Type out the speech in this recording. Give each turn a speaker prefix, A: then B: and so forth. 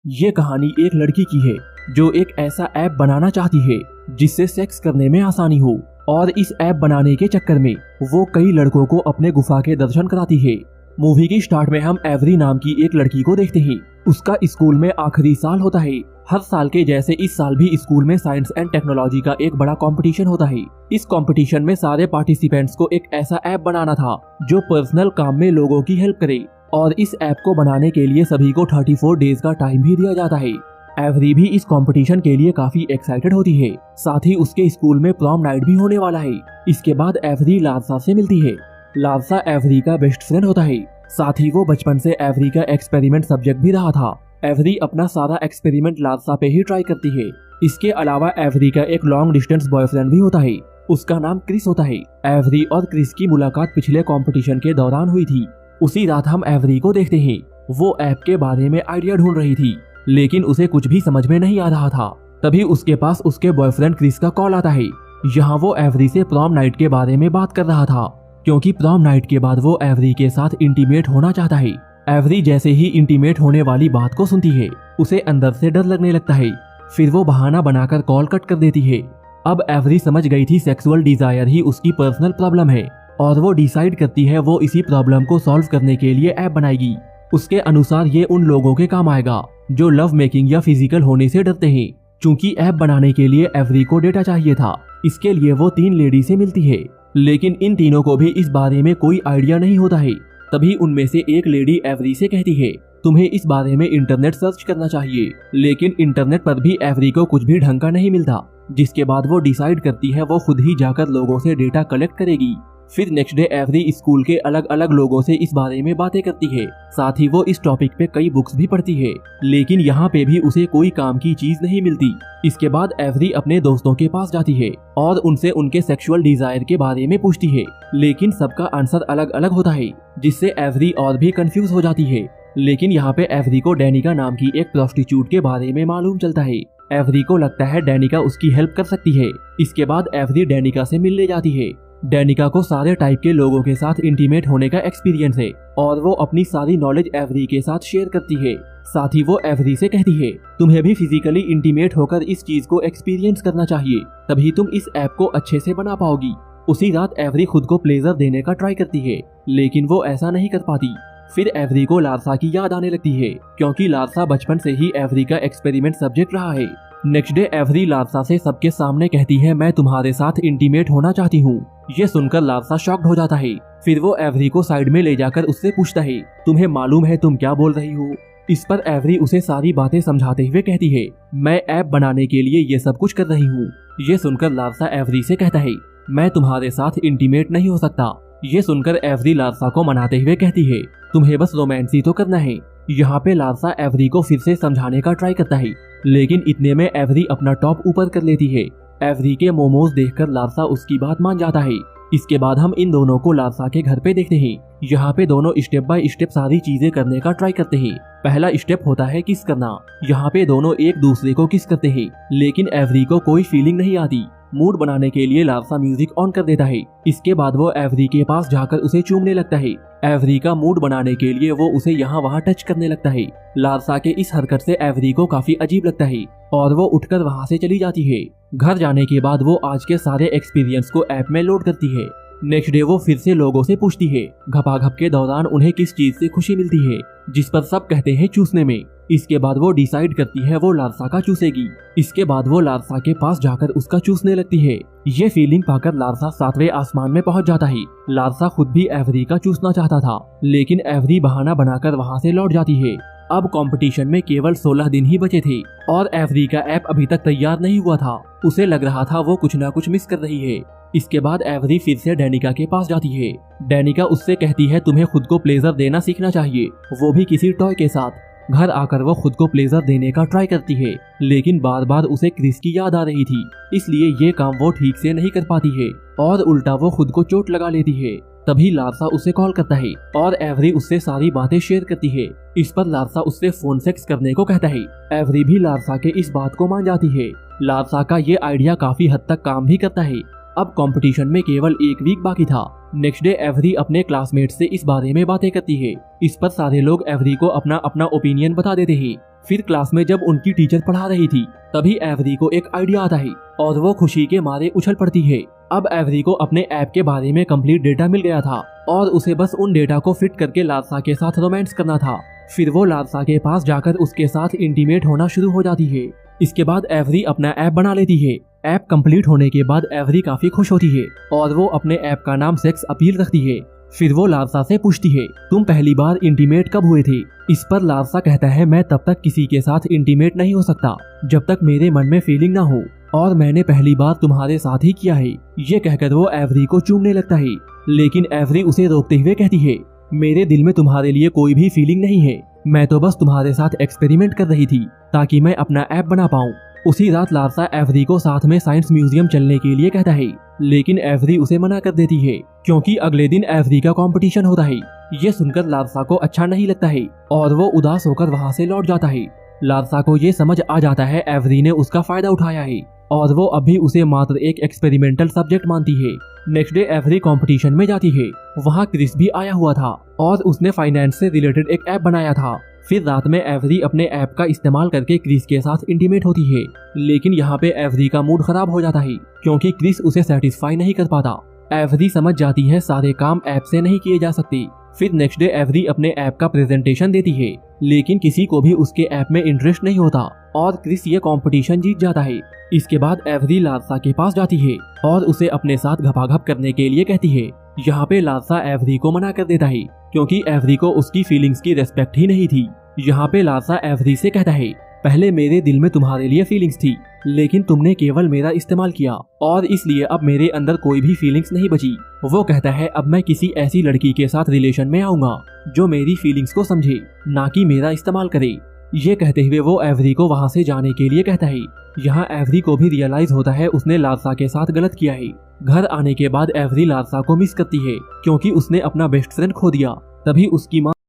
A: ये कहानी एक लड़की की है जो एक ऐसा ऐप बनाना चाहती है जिससे सेक्स करने में आसानी हो, और इस ऐप बनाने के चक्कर में वो कई लड़कों को अपने गुफा के दर्शन कराती है। मूवी की स्टार्ट में हम एवरी नाम की एक लड़की को देखते हैं। उसका स्कूल में आखिरी साल होता है। हर साल के जैसे इस साल भी स्कूल में साइंस एंड टेक्नोलॉजी का एक बड़ा कंपटीशन होता है। इस कंपटीशन में सारे पार्टिसिपेंट्स को एक ऐसा ऐप बनाना था जो पर्सनल काम में लोगों की हेल्प करे, और इस ऐप को बनाने के लिए सभी को 34 डेज का टाइम भी दिया जाता है। एवरी भी इस कंपटीशन के लिए काफी एक्साइटेड होती है। साथ ही उसके स्कूल में प्रॉम नाइट भी होने वाला है। इसके बाद एवरी लारसा से मिलती है। लारसा एवरी का बेस्ट फ्रेंड होता है। साथ ही वो बचपन से एवरी का एक्सपेरिमेंट सब्जेक्ट भी रहा था। एवरी अपना सारा एक्सपेरिमेंट लारसा पे ही ट्राई करती है। इसके अलावा एवरी का एक लॉन्ग डिस्टेंस बॉयफ्रेंड भी होता है। उसका नाम क्रिस होता है। एवरी और क्रिस की मुलाकात पिछले कंपटीशन के दौरान हुई थी। उसी रात हम एवरी को देखते हैं। वो ऐप के बारे में आइडिया ढूंढ रही थी, लेकिन उसे कुछ भी समझ में नहीं आ रहा था। तभी उसके पास उसके बॉयफ्रेंड क्रिस का कॉल आता है। यहाँ वो एवरी से प्रॉम नाइट के बारे में बात कर रहा था, क्योंकि प्रॉम नाइट के बाद वो एवरी के साथ इंटीमेट होना चाहता है। एवरी जैसे ही इंटीमेट होने वाली बात को सुनती है, उसे अंदर से डर लगने लगता है। फिर वो बहाना बनाकर कॉल कट कर देती है। अब एवरी समझ गई थी सेक्सुअल डिजायर ही उसकी पर्सनल प्रॉब्लम है, और वो डिसाइड करती है वो इसी प्रॉब्लम को सॉल्व करने के लिए ऐप बनाएगी। उसके अनुसार ये उन लोगों के काम आएगा जो लव मेकिंग या फिजिकल होने से डरते हैं। चूंकि ऐप बनाने के लिए एवरी को डेटा चाहिए था, इसके लिए वो 3 लेडी से मिलती है, लेकिन इन तीनों को भी इस बारे में कोई आइडिया नहीं होता है। तभी उनमें से एक लेडी एवरी से कहती है, तुम्हें इस बारे में इंटरनेट सर्च करना चाहिए। लेकिन इंटरनेट पर भी एवरी को कुछ भी ढंग का नहीं मिलता। जिसके बाद वो डिसाइड करती है वो खुद ही जाकर लोगों से डेटा कलेक्ट करेगी। फिर नेक्स्ट डे एवरी स्कूल के अलग अलग लोगों से इस बारे में बातें करती है। साथ ही वो इस टॉपिक पे कई बुक्स भी पढ़ती है, लेकिन यहाँ पे भी उसे कोई काम की चीज नहीं मिलती। इसके बाद एवरी अपने दोस्तों के पास जाती है और उनसे उनके सेक्सुअल डिजायर के बारे में पूछती है, लेकिन सबका आंसर अलग अलग होता है, जिससे एवरी और भी कंफ्यूज हो जाती है। लेकिन यहाँ पे एवरी को डैनिका नाम की एक प्रोस्टिट्यूट के बारे में मालूम चलता है। एवरी को लगता है डैनिका उसकी हेल्प कर सकती है। इसके बाद एवरी डैनिका से मिलने जाती है। डैनिका को सारे टाइप के लोगों के साथ इंटीमेट होने का एक्सपीरियंस है, और वो अपनी सारी नॉलेज एवरी के साथ शेयर करती है। साथ ही वो एवरी से कहती है, तुम्हें भी फिजिकली इंटीमेट होकर इस चीज को एक्सपीरियंस करना चाहिए, तभी तुम इस ऐप को अच्छे से बना पाओगी। उसी रात एवरी खुद को प्लेजर देने का ट्राई करती है, लेकिन वो ऐसा नहीं कर पाती। फिर एवरी को लारसा की याद आने लगती है, क्योंकि लारसा बचपन से ही एवरी का एक्सपेरिमेंट सब्जेक्ट रहा है। नेक्स्ट डे एवरी लारसा से सबके सामने कहती है, मैं तुम्हारे साथ इंटीमेट होना चाहती हूँ। ये सुनकर लारसा शॉक्ड हो जाता है। फिर वो एवरी को साइड में ले जाकर उससे पूछता है, तुम्हें मालूम है तुम क्या बोल रही हो? इस पर एवरी उसे सारी बातें समझाते हुए कहती है, मैं ऐप बनाने के लिए ये सब कुछ कर रही हूँ। ये सुनकर लारसा एवरी से कहता है, मैं तुम्हारे साथ इंटीमेट नहीं हो सकता। ये सुनकर एवरी लारसा को मनाते हुए कहती है, तुम्हें बस रोमांस ही तो करना है। यहाँ पे लारसा एवरी को फिर से समझाने का ट्राई करता है, लेकिन इतने में एवरी अपना टॉप ऊपर कर लेती है। एवरी के मोमोज देखकर लारसा उसकी बात मान जाता है। इसके बाद हम इन दोनों को लारसा के घर पे देखते हैं। यहाँ पे दोनों स्टेप बाय स्टेप सारी चीजें करने का ट्राई करते हैं। पहला स्टेप होता है किस करना। यहाँ पे दोनों एक दूसरे को किस करते हैं, लेकिन एवरी को कोई फीलिंग नहीं आती। मूड बनाने के लिए लारसा म्यूजिक ऑन कर देता है। इसके बाद वो एवरी के पास जाकर उसे चूमने लगता है। एवरी का मूड बनाने के लिए वो उसे यहाँ वहाँ टच करने लगता है। लारसा के इस हरकत से एवरी को काफी अजीब लगता है, और वो उठकर वहाँ से चली जाती है। घर जाने के बाद वो आज के सारे एक्सपीरियंस को ऐप में लोड करती है। नेक्स्ट डे वो फिर से लोगों से पूछती है घपाघप के दौरान उन्हें किस चीज से खुशी मिलती है, जिस पर सब कहते हैं चूसने में। इसके बाद वो डिसाइड करती है वो लारसा का चूसेगी। इसके बाद वो लारसा के पास जाकर उसका चूसने लगती है। ये फीलिंग पाकर लारसा 7वें आसमान में पहुंच जाता है। लारसा खुद भी एवरी का चूसना चाहता था, लेकिन एवरी बहाना बनाकर वहाँ से लौट जाती है। अब कंपटीशन में केवल 16 दिन ही बचे थे, और एवरी का ऐप अभी तक तैयार नहीं हुआ था। उसे लग रहा था वो कुछ ना कुछ मिस कर रही है। इसके बाद एवरी फिर से डैनिका के पास जाती है। डैनिका उससे कहती है, तुम्हें खुद को प्लेजर देना सीखना चाहिए, वो भी किसी टॉय के साथ। घर आकर वो खुद को प्लेजर देने का ट्राई करती है, लेकिन बार बार उसे क्रिस की याद आ रही थी, इसलिए ये काम वो ठीक से नहीं कर पाती है, और उल्टा वो खुद को चोट लगा लेती है। तभी लारसा उसे कॉल करता है, और एवरी उससे सारी बातें शेयर करती है। इस पर लारसा उससे फोन सेक्स करने को कहता है। एवरी भी लारसा के इस बात को मान जाती है। लारसा का ये आइडिया काफी हद तक काम भी करता है। अब कंपटीशन में केवल 1 वीक बाकी था। नेक्स्ट डे एवरी अपने क्लासमेट से इस बारे में बातें करती है। इस पर सारे लोग एवरी को अपना अपना ओपिनियन बता देते हैं। फिर क्लास में जब उनकी टीचर पढ़ा रही थी तभी एवरी को एक आइडिया आता है और वो खुशी के मारे उछल पड़ती है। अब एवरी को अपने ऐप के बारे में कंप्लीट डेटा मिल गया था और उसे बस उन डेटा को फिट करके लारसा के साथ रोमांस करना था। फिर वो लारसा के पास जाकर उसके साथ इंटीमेट होना शुरू हो जाती है। इसके बाद एवरी अपना ऐप बना लेती है। ऐप कंप्लीट होने के बाद एवरी काफी खुश होती है और वो अपने ऐप का नाम सेक्स अपील रखती है। फिर वो लारसा से पूछती है, तुम पहली बार इंटीमेट कब हुए थे? इस पर लारसा कहता है, मैं तब तक किसी के साथ इंटीमेट नहीं हो सकता जब तक मेरे मन में फीलिंग ना हो, और मैंने पहली बार तुम्हारे साथ ही किया है। ये कहकर वो एवरी को चूमने लगता है, लेकिन एवरी उसे रोकते हुए कहती है, मेरे दिल में तुम्हारे लिए कोई भी फीलिंग नहीं है, मैं तो बस तुम्हारे साथ एक्सपेरिमेंट कर रही थी ताकि मैं अपना ऐप बना पाऊँ। उसी रात लारसा एवरी को साथ में साइंस म्यूजियम चलने के लिए कहता है, लेकिन एवरी उसे मना कर देती है क्योंकि अगले दिन एवरी का कंपटीशन होता है। ये सुनकर लारसा को अच्छा नहीं लगता है और वो उदास होकर वहाँ से लौट जाता है। लारसा को ये समझ आ जाता है एवरी ने उसका फायदा उठाया है और वो अभी उसे मात्र एक एक्सपेरिमेंटल सब्जेक्ट मानती है। नेक्स्ट डे एवरी कंपटीशन में जाती है। वहाँ क्रिस भी आया हुआ था और उसने फाइनेंस से रिलेटेड एक ऐप बनाया था। फिर रात में एवरी अपने ऐप का इस्तेमाल करके क्रिस के साथ इंटीमेट होती है, लेकिन यहाँ पे एवरी का मूड खराब हो जाता है क्योंकि क्रिस उसे सेटिस्फाई नहीं कर पाता। एवरी समझ जाती है सारे काम ऐप से नहीं किए जा सकते। फिर नेक्स्ट डे एवरी अपने ऐप का प्रेजेंटेशन देती है, लेकिन किसी को भी उसके ऐप में इंटरेस्ट नहीं होता और क्रिस ये कंपटीशन जीत जाता है। इसके बाद एवरी लारसा के पास जाती है और उसे अपने साथ घपाघप करने के लिए कहती है। यहाँ पे लारसा एवरी को मना कर देता है क्योंकि एवरी को उसकी फीलिंग्स की रेस्पेक्ट ही नहीं थी। यहाँ पे लारसा एवरी से कहता है, पहले मेरे दिल में तुम्हारे लिए फीलिंग्स थी, लेकिन तुमने केवल मेरा इस्तेमाल किया और इसलिए अब मेरे अंदर कोई भी फीलिंग्स नहीं बची। वो कहता है, अब मैं किसी ऐसी लड़की के साथ रिलेशन में आऊंगा जो मेरी फीलिंग्स को समझे, ना कि मेरा इस्तेमाल करे। ये कहते हुए वो एवरी को वहाँ से जाने के लिए कहता है। यहाँ एवरी को भी रियलाइज होता है उसने लारसा के साथ गलत किया है। घर आने के बाद एवरी लारसा को मिस करती है क्योंकि उसने अपना बेस्ट फ्रेंड खो दिया। तभी उसकी माँ